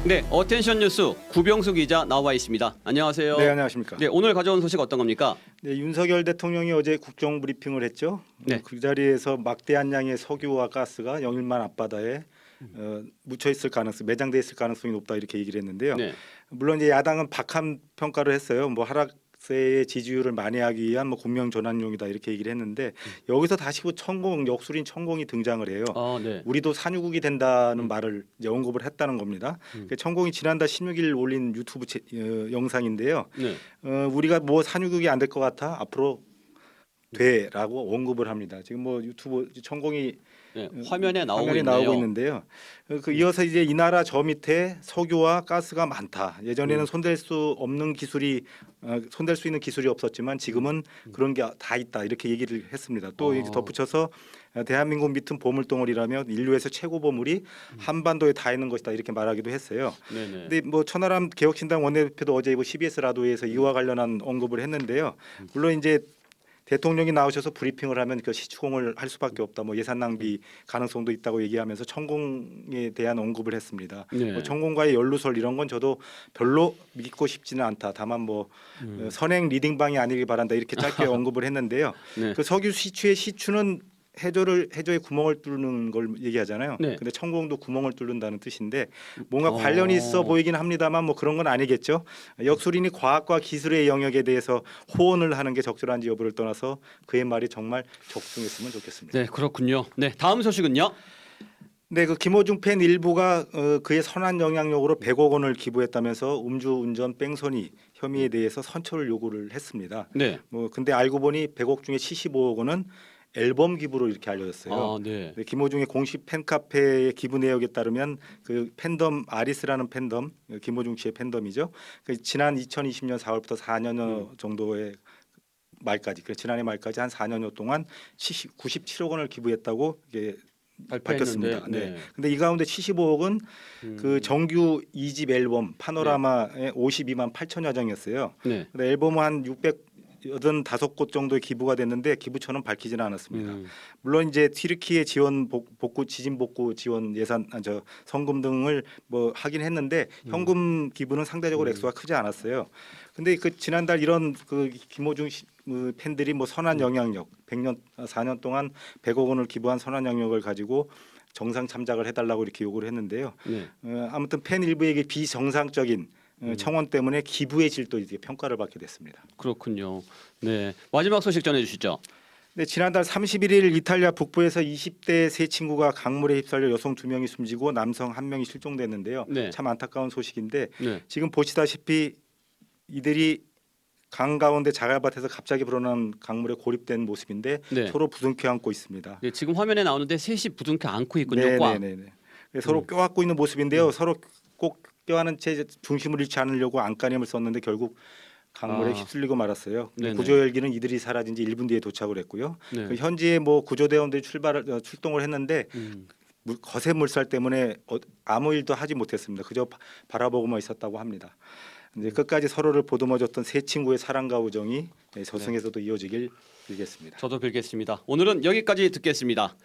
네, 어텐션 뉴스 구병수 기자 나와 있습니다. 안녕하세요. 네, 안녕하십니까. 네, 오늘 가져온 소식 어떤 겁니까? 네, 윤석열 대통령이 어제 국정 브리핑을 했죠. 네. 그 자리에서 막대한 양의 석유와 가스가 영일만 앞바다에 묻혀 있을 가능성, 매장돼 있을 가능성이 높다 이렇게 얘기를 했는데요. 네. 물론 이제 야당은 박한 평가를 했어요. 뭐 하락세의 지지율을 만회하기 위한 뭐 국명 전환용이다 이렇게 얘기를 했는데 여기서 다시 그 천공 역술인 천공이 등장을 해요. 네. 우리도 산유국이 된다는 말을 이제 언급을 했다는 겁니다. 그 천공이 지난달 16일 올린 유튜브 영상인데요. 네. 우리가 뭐 산유국이 안 될 것 같아 앞으로 돼라고 언급을 합니다. 지금 뭐 유튜브 천공이 네, 화면에 나오고 화면에 있네요. 나오고 있는데요. 그 이어서 이제 이 나라 저 밑에 석유와 가스가 많다. 예전에는 손댈 수 없는 기술이 손댈 수 있는 기술이 없었지만 지금은 그런 게 다 있다 이렇게 얘기를 했습니다. 또 이제 덧붙여서 대한민국 밑은 보물덩어리라며 인류에서 최고 보물이 한반도에 다 있는 것이다 이렇게 말하기도 했어요. 네네. 근데 뭐 천하람 개혁신당 원내대표도 어제 뭐 CBS 라디오에서 이와 관련한 언급을 했는데요. 물론 이제 대통령이 나오셔서 브리핑을 하면 그 시추공을 할 수밖에 없다. 뭐 예산 낭비 가능성도 있다고 얘기하면서 천공에 대한 언급을 했습니다. 네. 뭐 천공과의 연루설 이런 건 저도 별로 믿고 싶지는 않다. 다만 뭐 선행 리딩방이 아니길 바란다 이렇게 짧게 언급을 했는데요. 네. 그 석유 시추의 시추는 해저에 구멍을 뚫는 걸 얘기하잖아요. 네. 근데 천공도 구멍을 뚫는다는 뜻인데 뭔가 관련이 있어 보이긴 합니다만 뭐 그런 건 아니겠죠. 역술인이 과학과 기술의 영역에 대해서 호언을 하는 게 적절한지 여부를 떠나서 그의 말이 정말 적중했으면 좋겠습니다. 네, 그렇군요. 네, 다음 소식은요. 네, 그 김호중 팬 일부가 그의 선한 영향력으로 100억 원을 기부했다면서 음주운전 뺑소니 혐의에 대해서 선처를 요구를 했습니다. 네. 뭐 근데 알고 보니 100억 중에 75억 원은 앨범 기부로 이렇게 알려졌어요. 네. 네, 김호중의 공식 팬카페의 기부 내역에 따르면 그 팬덤 아리스라는 팬덤 김호중 씨의 팬덤이죠. 그 지난 2020년 4월부터 4년여 정도의 말까지 그 지난해 말까지 한 4년여 동안 97억 원을 기부했다고 이게 밝혔습니다. 발표했는데, 네. 근데 이 가운데 75억은 그 정규 2집 앨범 파노라마의 52만 8천여 장이었어요. 네. 근데 앨범은 한 685곳 정도의 기부가 됐는데 기부처는 밝히지는 않았습니다. 물론 이제 튀르키예 지원 복구 지진 복구 지원 예산 성금 등을 뭐 하긴 했는데 현금 기부는 상대적으로 액수가 크지 않았어요. 근데 그 지난달 이런 그 김호중 팬들이 뭐 선한 영향력 4년 동안 100억 원을 기부한 선한 영향력을 가지고 정상 참작을 해달라고 이렇게 요구를 했는데요. 네. 아무튼 팬 일부에게 비정상적인 청원 때문에 기부의 질도 이제 평가를 받게 됐습니다. 그렇군요. 네, 마지막 소식 전해주시죠. 네, 지난달 31일 이탈리아 북부에서 20대 세 친구가 강물에 휩쓸려 여성 2명이 숨지고 남성 1명이 실종됐는데요. 네. 참 안타까운 소식인데 네. 지금 보시다시피 이들이 강 가운데 자갈밭에서 갑자기 불어난 강물에 고립된 모습인데 네. 서로 부둥켜 안고 있습니다. 네, 지금 화면에 나오는데 셋이 부둥켜 안고 있군요. 꽉. 네네네. 서로 껴안고 있는 모습인데요. 서로 꼭 껴안은 채 중심을 잃지 않으려고 안간힘을 썼는데 결국 강물에 휩쓸리고 말았어요. 네네. 구조 헬기는 이들이 사라진 지 1분 뒤에 도착을 했고요. 네. 그 현지에 뭐 구조대원들이 출동을 했는데 거센 물살 때문에 아무 일도 하지 못했습니다. 그저 바라보고만 있었다고 합니다. 이제 끝까지 서로를 보듬어줬던 세 친구의 사랑과 우정이 저승에서도 이어지길 빌겠습니다. 저도 빌겠습니다. 오늘은 여기까지 듣겠습니다.